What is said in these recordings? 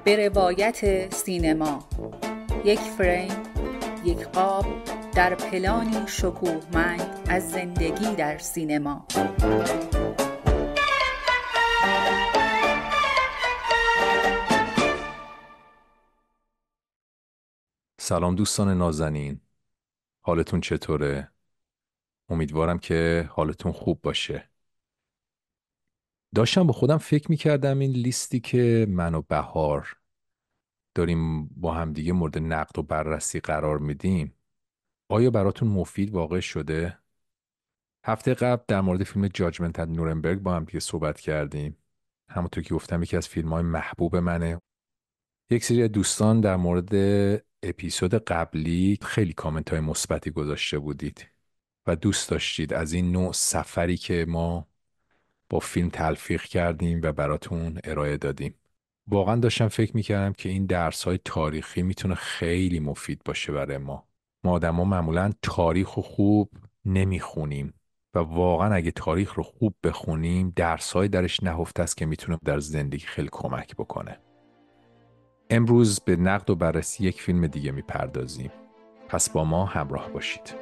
به روایت سینما، یک فریم، یک قاب در پلانی شکوهمند از زندگی در سینما. سلام دوستان نازنین، حالتون چطوره؟ امیدوارم که حالتون خوب باشه. داشتم با خودم فکر میکردم این لیستی که من و بهار داریم با همدیگه مورد نقد و بررسی قرار میدیم آیا براتون مفید واقع شده؟ هفته قبل در مورد فیلم جاجمنت ات نورنبرگ با هم دیگه صحبت کردیم. همونطور که گفتم یکی از فیلم‌های محبوب منه. یک سری دوستان در مورد اپیزود قبلی خیلی کامنت های مثبتی گذاشته بودید و دوست داشتید از این نوع سفری که ما با فیلم تلفیق کردیم و براتون ارائه دادیم. واقعا داشتم فکر میکردم که این درس های تاریخی میتونه خیلی مفید باشه برای ما. ما آدم معمولا تاریخ رو خوب نمیخونیم و واقعا اگه تاریخ رو خوب بخونیم درس های درش نهفته است که میتونه در زندگی خیلی کمک بکنه. امروز به نقد و بررسی یک فیلم دیگه میپردازیم. پس با ما همراه باشید.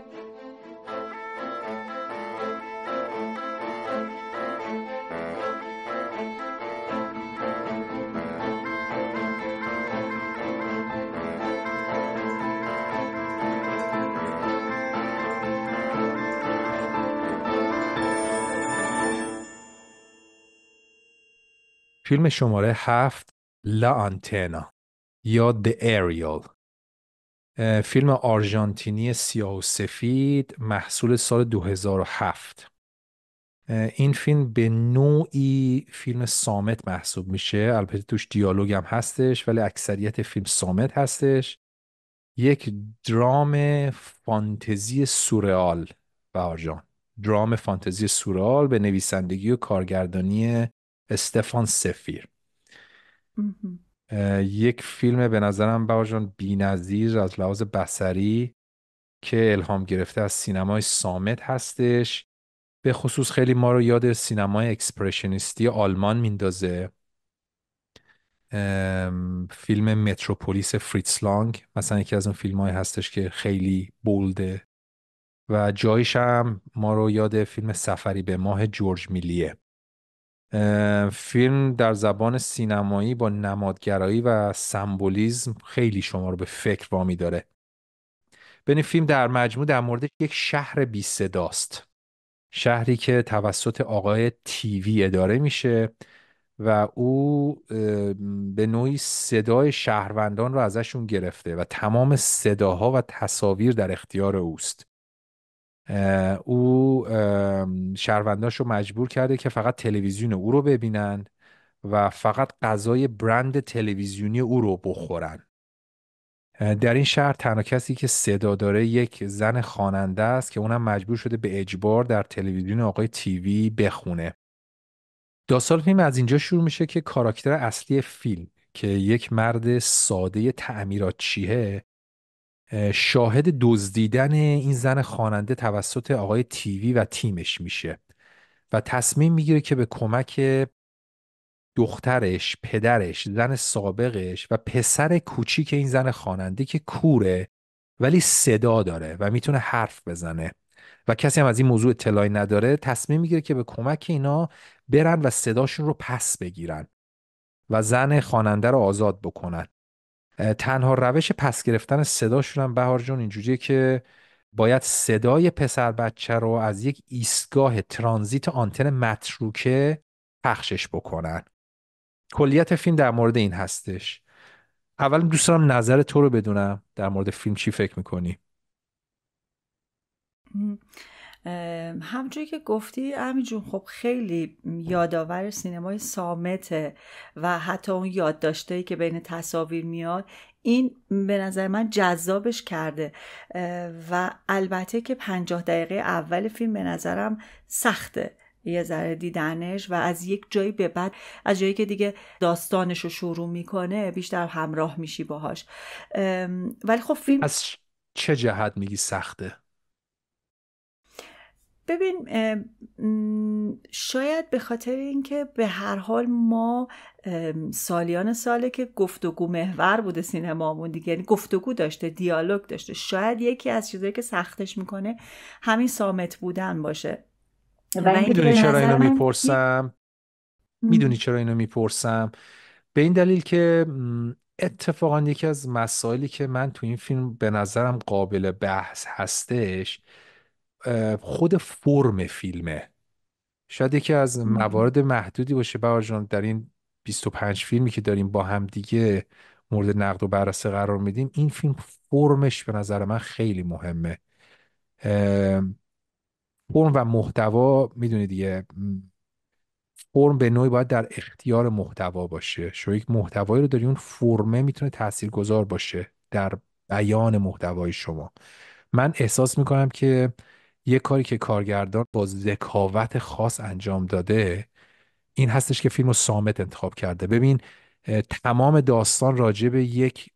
فیلم شماره 7 لا آنتنا یا The Aerial، فیلم آرژانتینی سیاه و سفید محصول سال 2007. این فیلم به نوعی فیلم صامت محسوب میشه، البته توش دیالوگ هم هستش ولی اکثریت فیلم صامت هستش. یک درام فانتزی سورئال بهار جان، درام فانتزی سورئال به نویسندگی و کارگردانی استفان سفیر. یک فیلم به نظرم بهار جان بی‌نظیر از لحاظ بصری که الهام گرفته از سینمای صامت هستش. به خصوص خیلی ما رو یاد سینمای اکسپرشنیستی آلمان میندازه. فیلم متروپولیس فریتز لانگ مثلا یکی از اون فیلم های هستش که خیلی بولده و جایش هم ما رو یاد فیلم سفری به ماه جورج میلیه. فیلم در زبان سینمایی با نمادگرایی و سمبولیزم خیلی شما رو به فکر وامی داره. ببین فیلم در مجموع در مورد یک شهر بی صداست، شهری که توسط آقای تیوی اداره میشه و او به نوعی صدای شهروندان رو ازشون گرفته و تمام صداها و تصاویر در اختیار اوست. او شهرونداش رو مجبور کرده که فقط تلویزیون او رو ببینن و فقط غذای برند تلویزیونی او رو بخورن. در این شهر تنها کسی که صدا داره یک زن خواننده است که اونم مجبور شده به اجبار در تلویزیون آقای تیوی بخونه. داستان فیلم از اینجا شروع میشه که کاراکتر اصلی فیلم که یک مرد ساده تعمیراتچیه شاهد دزدیدن این زن خواننده توسط آقای تیوی و تیمش میشه و تصمیم میگیره که به کمک دخترش، پدرش، زن سابقش و پسر کوچیک این زن خواننده که کوره ولی صدا داره و میتونه حرف بزنه و کسی هم از این موضوع اطلاعی نداره، تصمیم میگیره که به کمک اینا برن و صداشون رو پس بگیرن و زن خواننده رو آزاد بکنن. تنها روش پس گرفتن صداشون هم بهار جون اینجوریه که باید صدای پسر بچه رو از یک ایستگاه ترانزیت آنتن متروکه پخشش بکنن. کلیت فیلم در مورد این هستش. اول دوست دارم نظر تو رو بدونم در مورد فیلم چی فکر میکنی؟ همونجوری که گفتی امین جون، خب خیلی یادآور سینمای صامته و حتی اون یادداشتایی که بین تصاویر میاد این به نظر من جذابش کرده و البته که 50 دقیقه اول فیلم به نظرم سخته یه ذره دیدنش و از یک جایی به بعد، از جایی که دیگه داستانش رو شروع میکنه بیشتر همراه میشی باهاش. ولی خب فیلم از چه جهت میگی سخته؟ ببین شاید به خاطر اینکه به هر حال ما سالیان ساله که گفتگو محور بوده سینمامون دیگه، یعنی گفتگو داشته، دیالوگ داشته، شاید یکی از چیزایی که سختش میکنه همین صامت بودن باشه. میدونی چرا اینو میپرسم؟ میدونی چرا اینو میپرسم؟ به این دلیل که اتفاقا یکی از مسائلی که من تو این فیلم به نظرم قابل بحث هستش خود فرم فیلمه. شاید یکی از موارد محدودی باشه بهار جان در این 25 فیلمی که داریم با هم دیگه مورد نقد و بررسی قرار میدیم، این فیلم فرمش به نظر من خیلی مهمه. فرم و محتوا میدونی دیگه، فرم به نوعی باید در اختیار محتوا باشه. شما یک محتوایی رو داری، اون فرمه میتونه تاثیرگذار باشه در بیان محتوای شما. من احساس میکنم که یه کاری که کارگردان با ذکاوت خاص انجام داده این هستش که فیلم رو صامت انتخاب کرده. ببین تمام داستان راجع به یک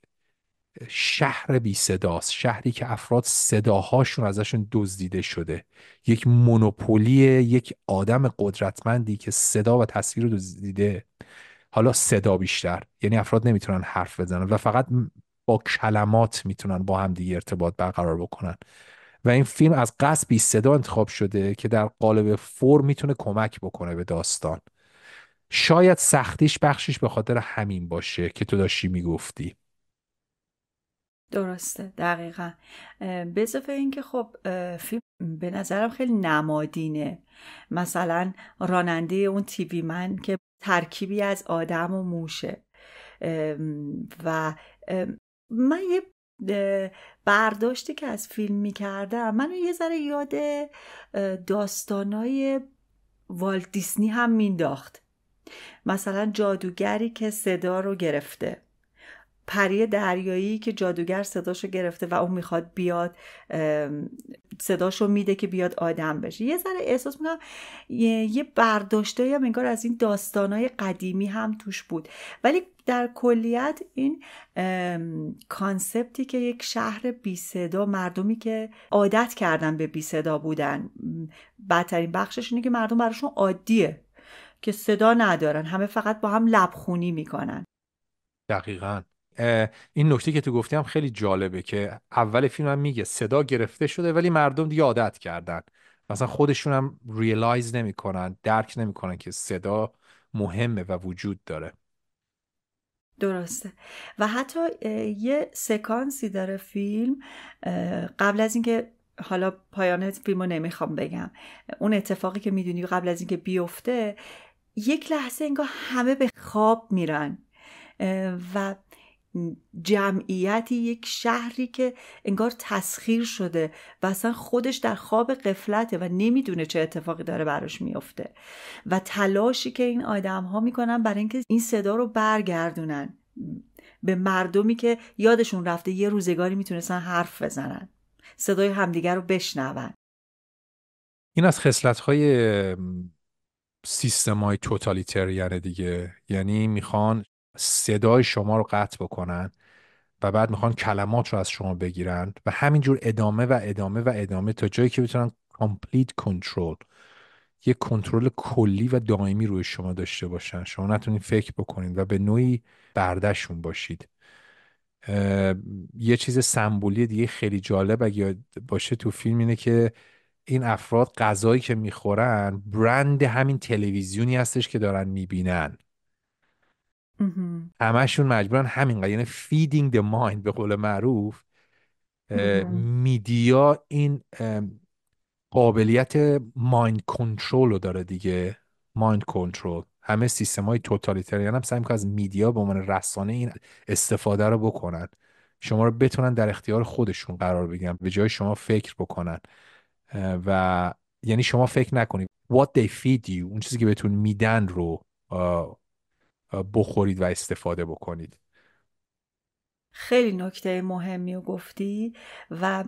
شهر بی صداست، شهری که افراد صداهاشون ازشون دزدیده شده، یک مونوپولی یک آدم قدرتمندی که صدا و تصویر رو دزدیده. حالا صدا بیشتر، یعنی افراد نمیتونن حرف بزنن و فقط با کلمات میتونن با هم دیگه ارتباط برقرار بکنن و این فیلم از قصد بی صدا انتخاب شده که در قالب فرم میتونه کمک بکنه به داستان. شاید سختیش بخشش به خاطر همین باشه که تو داشتی میگفتی. درسته، دقیقا. به اضافه این که خب فیلم به نظرم خیلی نمادینه. مثلا راننده اون تیوی من که ترکیبی از آدم و موشه و من یه برداشتی که از فیلم میکردم منو یه ذره یاد داستانای والت دیسنی هم مینداخت. مثلا جادوگری که صدا رو گرفته، پری دریایی که جادوگر صداشو گرفته و اون میخواد بیاد صداشو میده که بیاد آدم بشه. یه ذره احساس میکنم یه برداشتایی هم انگار از این داستانای قدیمی هم توش بود، ولی در کلیت این کانسپتی که یک شهر بی صدا، مردمی که عادت کردن به بی صدا بودن، بدترین بخشش اینه که مردم براشون عادیه که صدا ندارن، همه فقط با هم لبخونی میکنن. دقیقاً. این نکته که تو گفتی هم خیلی جالبه که اول فیلم هم میگه صدا گرفته شده ولی مردم دیگه عادت کردن، مثلا خودشون هم ریلایز نمیکنن، درک نمیکنن که صدا مهمه و وجود داره. درسته. و حتی یه سکانسی داره فیلم قبل از اینکه، حالا پایان فیلمو نمیخوام بگم، اون اتفاقی که میدونی قبل از اینکه بیفته یک لحظه انگار همه به خواب میرن و جمعیتی، یک شهری که انگار تسخیر شده و اصلا خودش در خواب غفلته و نمیدونه چه اتفاقی داره براش میفته و تلاشی که این آدم ها میکنن برای اینکه این صدا رو برگردونن به مردمی که یادشون رفته یه روزگاری میتونستن حرف بزنن، صدای همدیگر رو بشنون. این از خصلت‌های سیستم‌های توتالیتریان دیگه، یعنی میخوان صدای شما رو قطع بکنن و بعد میخوان کلمات رو از شما بگیرن و همینجور ادامه و ادامه و ادامه تا جایی که بتونن complete control، یک کنترل کلی و دائمی روی شما داشته باشن، شما نتونید فکر بکنید و به نوعی بردهشون باشید. یه چیز سمبولی دیگه خیلی جالب اگه باشه تو فیلم اینه که این افراد غذایی که میخورن برند همین تلویزیونی هستش که دارن میبینن. همشون مجبورن همین، یعنی feeding the mind به قول معروف. میدیا این قابلیت مایند کنترل رو داره دیگه، مایند کنترل. همه سیستم های توتالیتریان هم سعی میکنن از میدیا به عنوان رسانه این استفاده رو بکنن، شما رو بتونن در اختیار خودشون قرار بگیرن به جای شما فکر بکنن و یعنی شما فکر نکنید what they feed you، اون چیزی که بهتون میدن رو بخورید و استفاده بکنید. خیلی نکته مهمی رو گفتی و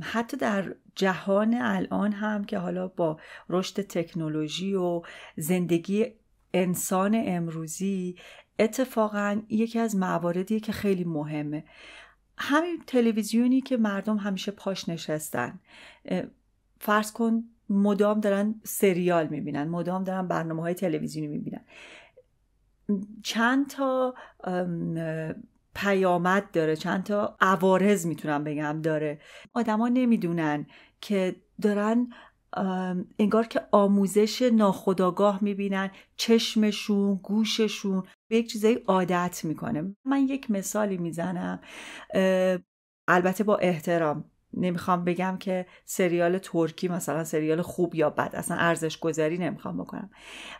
حتی در جهان الان هم که حالا با رشد تکنولوژی و زندگی انسان امروزی اتفاقا یکی از مواردیه که خیلی مهمه. همین تلویزیونی که مردم همیشه پاش نشستن، فرض کن مدام دارن سریال میبینن، مدام دارن برنامه‌های تلویزیونی میبینن، چند تا پیامد داره، چند تا عوارض میتونم بگم داره. آدما نمیدونن که دارن انگار که آموزش ناخودآگاه میبینن، چشمشون، گوششون به یک چیزایی عادت میکنه. من یک مثالی میزنم، البته با احترام، نمیخوام بگم که سریال ترکی مثلا سریال خوب یا بد، اصلا ارزش گذاری نمیخوام بکنم،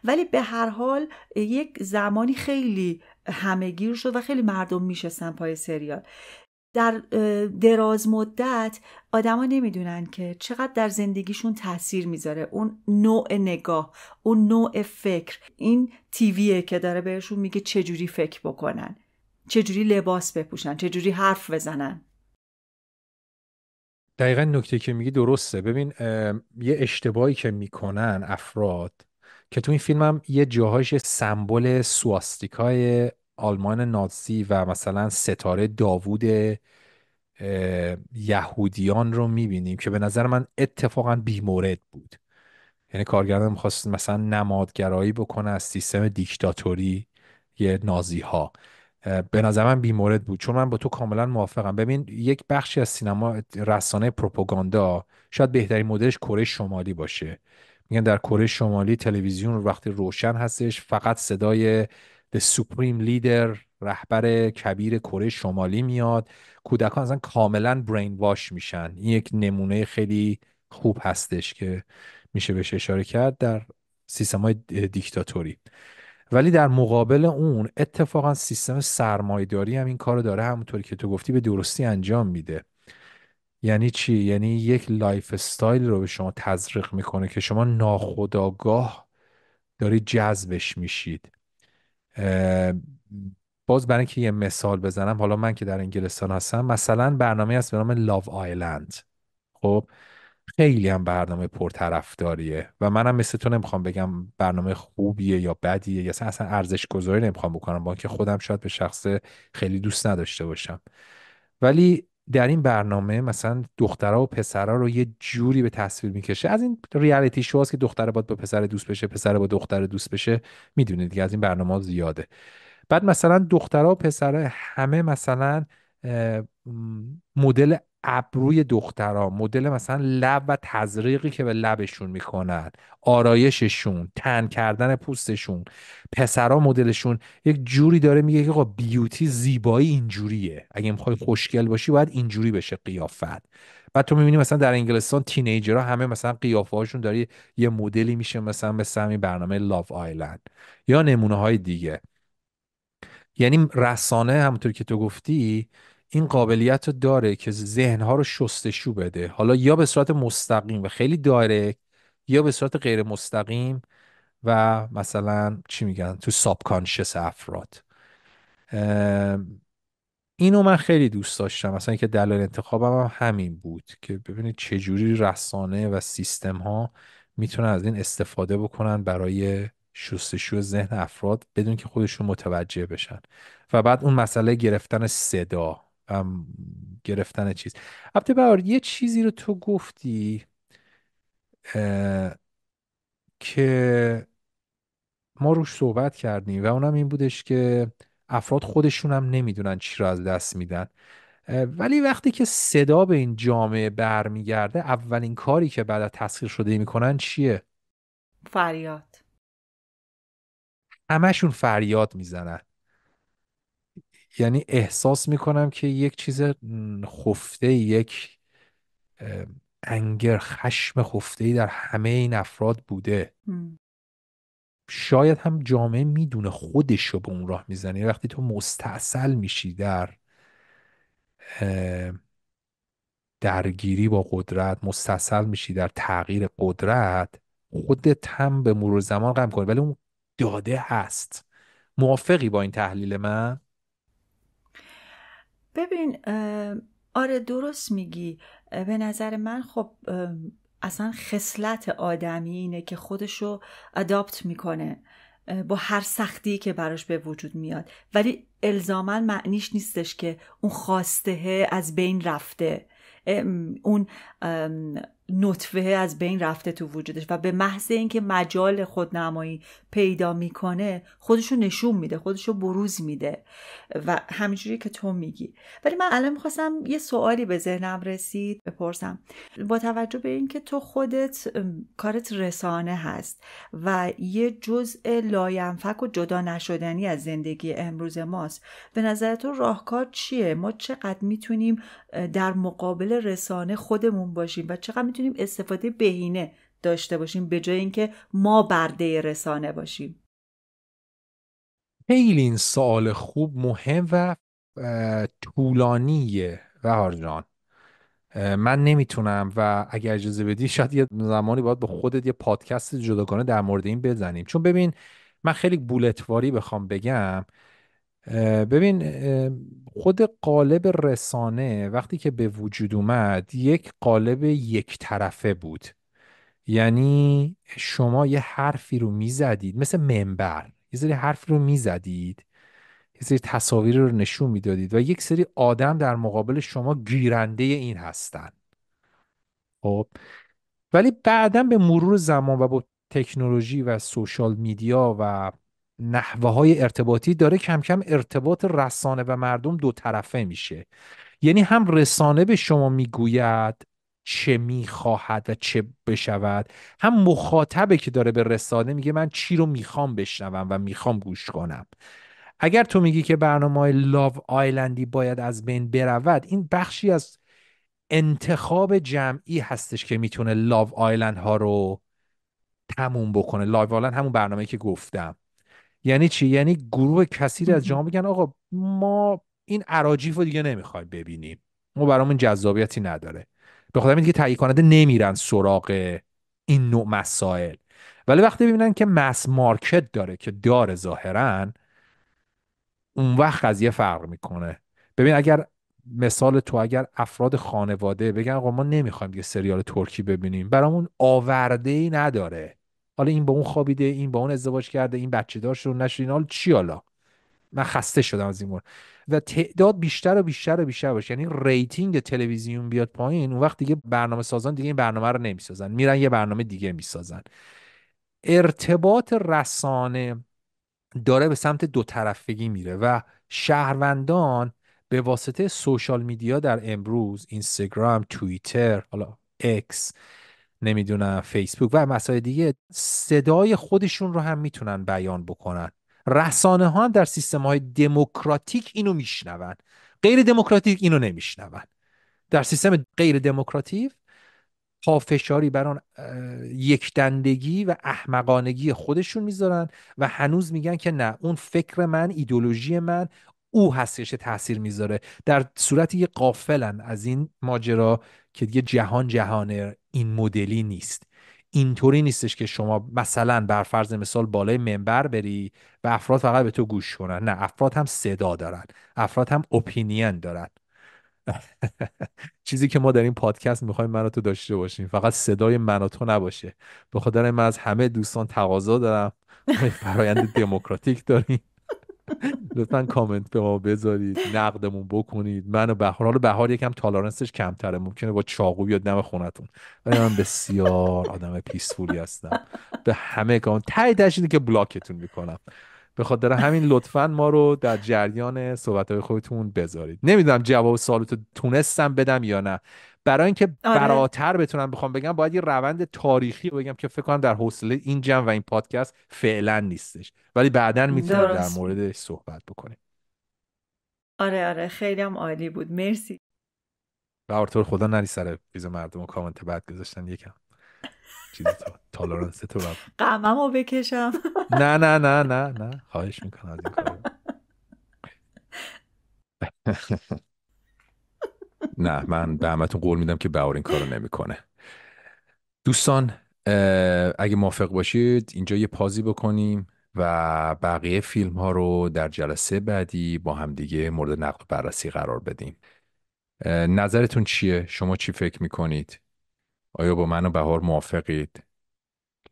ولی به هر حال یک زمانی خیلی همه‌گیر شد و خیلی مردم میشستن پای سریال. در دراز مدت آدما نمیدونن که چقدر در زندگیشون تاثیر میذاره اون نوع نگاه، اون نوع فکر. این تیویه که داره بهشون میگه چجوری فکر بکنن، چجوری لباس بپوشن، چجوری حرف بزنن. دقیقا نکته که میگی درسته. ببین یه اشتباهی که میکنن افراد که تو این فیلم هم یه جاهایش سمبل سواستیکای آلمان نازی و مثلا ستاره داوود یهودیان رو میبینیم که به نظر من اتفاقا بیمورد بود. یعنی کارگردان میخواست مثلا نمادگرایی بکنه از سیستم دیکتاتوری یه نازی ها. به نظر من بیمورد بود، چون من با تو کاملا موافقم. ببین یک بخشی از سینما رسانه پروپاگاندا شاید بهترین مدلش کره شمالی باشه. میگن در کره شمالی تلویزیون وقتی روشن هستش فقط صدای The Supreme Leader، رهبر کبیر کره شمالی میاد، کودکان اصلا کاملا برین واش میشن. این یک نمونه خیلی خوب هستش که میشه بهش اشاره کرد در سیستم‌های دیکتاتوری. ولی در مقابل اون اتفاقا سیستم سرمایه‌داری هم این کارو داره، همونطوری که تو گفتی به درستی انجام میده. یعنی چی؟ یعنی یک لایف استایل رو به شما تزریق میکنه که شما ناخودآگاه دارید جذبش میشید. اه، باز برای اینکه یه مثال بزنم، حالا من که در انگلستان هستم، مثلا برنامه هست به نام لاو آیلند. خب خیلی هم برنامه پرطرفداریه و منم مثل تو نمیخوام بگم برنامه خوبیه یا بدیه، یا اصلا ارزش گذاری نمیخوام بکنم، با اینکه خودم شاید به شخص خیلی دوست نداشته باشم. ولی در این برنامه مثلا دخترها و پسرها رو یه جوری به تصویر میکشه، از این ریالیتی شو هست که دختره باید با پسر دوست بشه، پسر با دختر دوست بشه، میدونید دیگه، از این برنامه زیاده. بعد مثلا دخترها و پسرها همه مثلا مدل ابروی دخترها، مدل مثلا لب و تزریقی که به لبشون میکنن، آرایششون، تن کردن پوستشون. پسرها مدلشون یک جوری داره میگه که آقا بیوتی، زیبایی اینجوریه، اگه میخوای خوشگل باشی باید اینجوری بشه قیافت. بعد تو میبینی مثلا در انگلستان تینیجرها همه مثلا قیافه هاشون داره یه مدلی میشه، مثلا مثل همین برنامه لاو آیلند یا نمونه های دیگه. یعنی رسانه همونطور که تو گفتی این قابلیت رو داره که ذهنها رو شستشو بده، حالا یا به صورت مستقیم و خیلی دایرکت، یا به صورت غیر مستقیم و مثلا چی میگن تو ساب کانشس افراد. اینو من خیلی دوست داشتم، مثلا که دلایل انتخابم هم همین بود که ببینید چجوری رسانه و سیستم ها میتونن از این استفاده بکنن برای شستشوی ذهن افراد بدون که خودشون متوجه بشن. و بعد اون مسئله گرفتن صدا، گرفتن چیز. البته بهار یه چیزی رو تو گفتی که ما روش صحبت کردیم و اونم این بودش که افراد خودشون هم نمیدونن چی رو از دست میدن. ولی وقتی که صدا به این جامعه برمیگرده، اولین کاری که بعد از تسخیر شده میکنن چیه؟ فریاد. همشون فریاد میزنن. یعنی احساس میکنم که یک چیز خفته، یک انگر، خشم خفته‌ای در همه این افراد بوده. شاید هم جامعه میدونه خودش رو به اون راه میزنه. وقتی تو مستاصل میشی در درگیری با قدرت، مستاصل میشی در تغییر قدرت، خودت هم به مرور زمان غم کنی، ولی اون داده هست. موافقی با این تحلیل من؟ ببین آره درست میگی. به نظر من خب اصلا خصلت آدمی اینه که خودشو اداپت میکنه با هر سختی که براش به وجود میاد، ولی الزاما معنیش نیستش که اون خواسته از بین رفته. اون نطفه از بین رفته تو وجودش و به محض اینکه مجال خودنمایی پیدا میکنه خودشو نشون میده، خودشو بروز میده و همینجوری که تو میگی. ولی من الان میخواستم یه سوالی به ذهنم رسید بپرسم. با توجه به اینکه تو خودت کارت رسانه هست و یه جزء لاینفک و جدا نشدنی از زندگی امروز ماست، به نظر تو راهکار چیه؟ ما چقدر میتونیم در مقابل رسانه خودمون باشیم و چقدر میتونیم استفاده بهینه داشته باشیم به جای اینکه ما برده رسانه باشیم؟ خیلی این سوال خوب، مهم و طولانیه بهار جان. من نمیتونم و اگر اجازه بدی شاید یه زمانی باید با خودت یه پادکست جداگانه در مورد این بزنیم، چون ببین من خیلی بولتواری بخوام بگم. ببین خود قالب رسانه وقتی که به وجود اومد یک قالب یک طرفه بود. یعنی شما یه حرفی رو میزدید مثل منبر، یه سری حرفی رو میزدید، یه سری تصاویر رو نشون میدادید و یک سری آدم در مقابل شما گیرنده این هستن. خب ولی بعدا به مرور زمان و با تکنولوژی و سوشال میدیا و نحوه های ارتباطی داره کم کم ارتباط رسانه و مردم دو طرفه میشه. یعنی هم رسانه به شما میگوید چه میخواهد و چه بشود، هم مخاطبه که داره به رسانه میگه من چی رو میخوام بشنوم و میخوام گوش کنم. اگر تو میگی که برنامه لاو آیلندی باید از بین برود، این بخشی از انتخاب جمعی هستش که میتونه لاو آیلند ها رو تموم بکنه. لاو آیلند همون برنامه‌ای که گفتم. یعنی چی؟ یعنی گروه کثیری از جامعه بگن آقا ما این اراجیف رو دیگه نمیخوایم ببینیم، ما برامون جذابیتی نداره. به خاطر اینکه تهیه کننده نمیرن سراغ این نوع مسائل. ولی وقتی ببینن که مس مارکت داره، که داره ظاهرا، اون وقت قضیه فرق میکنه. ببین اگر مثال تو، اگر افراد خانواده بگن آقا ما نمیخوایم دیگه سریال ترکی ببینیم، برامون آورده ای نداره، حالا این با اون خوابیده، این با اون ازدواج کرده، این بچه دار شد نشد، این حال چی، حالا من خسته شدم از این مورد، و تعداد بیشتر و بیشتر و بیشتر باشه، یعنی ریتینگ تلویزیون بیاد پایین، اون وقت دیگه برنامه سازان دیگه این برنامه رو نمیسازن، میرن یه برنامه دیگه میسازن. ارتباط رسانه داره به سمت دو طرفگی میره و شهروندان به واسطه سوشال میدیا در امروز، اینستاگرام، توییتر، حالا اکس، نمیدونم فیسبوک و مسائل دیگه، صدای خودشون رو هم میتونن بیان بکنن. رسانه ها هم در سیستم های دموکراتیک اینو میشنون، غیر دموکراتیک اینو نمیشنون. در سیستم غیر دموکراتیک پافشاری بر آن یک دندگی و احمقانگی خودشون میذارن و هنوز میگن که نه اون فکر من، ایدولوژی من، او هستش تاثیر میذاره، در صورتی که غافلن از این ماجرا که دیگه جهان این مدلی نیست. اینطوری نیستش که شما مثلا بر فرض مثال بالای منبر بری و افراد فقط به تو گوش کنن. نه، افراد هم صدا دارن، افراد هم اپینین دارن. چیزی که ما در این پادکست میخوایم من و تو داشته باشیم فقط صدای من و تو نباشه. به خاطر من از همه دوستان تقاضا دارم، ما یک فرایند دموکراتیک داریم، لطفا کامنت به ما بذارید، نقدمون بکنید. من و بهار، حالا بهار یکم تالارنسش کمتره، ممکنه با چاقو بیاد دم خونتون، ولی من بسیار آدم پیسفولی هستم. به همه کام ته دشت اینه که بلاکتون میکنم. به خاطر همین لطفاً ما رو در جریان صحبت‌های خودتون بذارید. نمیدونم جواب سوالتو تونستم بدم یا نه. برای اینکه آره براتر بتونم بخوام بگم باید یه روند تاریخی بگم که فکر کنم در حوصله این جمع و این پادکست فعلا نیستش، ولی بعداً میتونیم در درست. موردش صحبت بکنیم. آره خیلی هم عالی بود، مرسی. و آرتور خدا نری سر چیز مردم و کامنت بعد گذاشتن یکم چیزی تالارنس تو رو. قممو بکشم. نه نه نه نه نه، خواهش میکنم از این کارو. نه، من به همتون قول میدم که بهار این کارو نمیکنه. دوستان اگه موافق باشید اینجا یه پازی بکنیم و بقیه فیلم ها رو در جلسه بعدی با هم دیگه مورد نقد و بررسی قرار بدیم. نظرتون چیه؟ شما چی فکر میکنید؟ آیا با من و بهار موافقید؟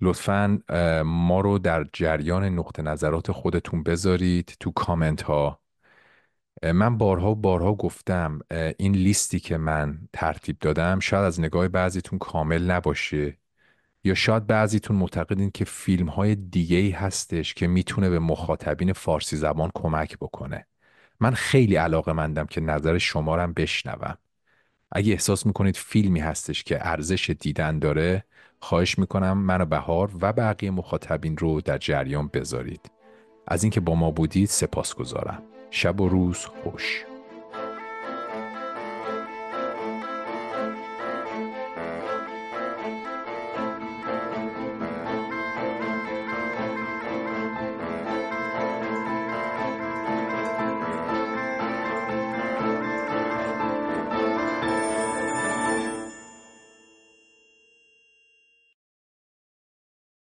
لطفاً ما رو در جریان نقطه نظرات خودتون بذارید تو کامنت ها من بارها و بارها گفتم این لیستی که من ترتیب دادم شاید از نگاه بعضیتون کامل نباشه، یا شاید بعضیتون معتقدین که فیلم های دیگه ای هستش که میتونه به مخاطبین فارسی زبان کمک بکنه. من خیلی علاقه‌مندم که نظر شما رو هم بشنوم. اگه احساس میکنید فیلمی هستش که ارزش دیدن داره، خواهش میکنم من و بهار و بقیه مخاطبین رو در جریان بذارید. از اینکه با ما بودید سپاسگزارم. شب و روز خوش.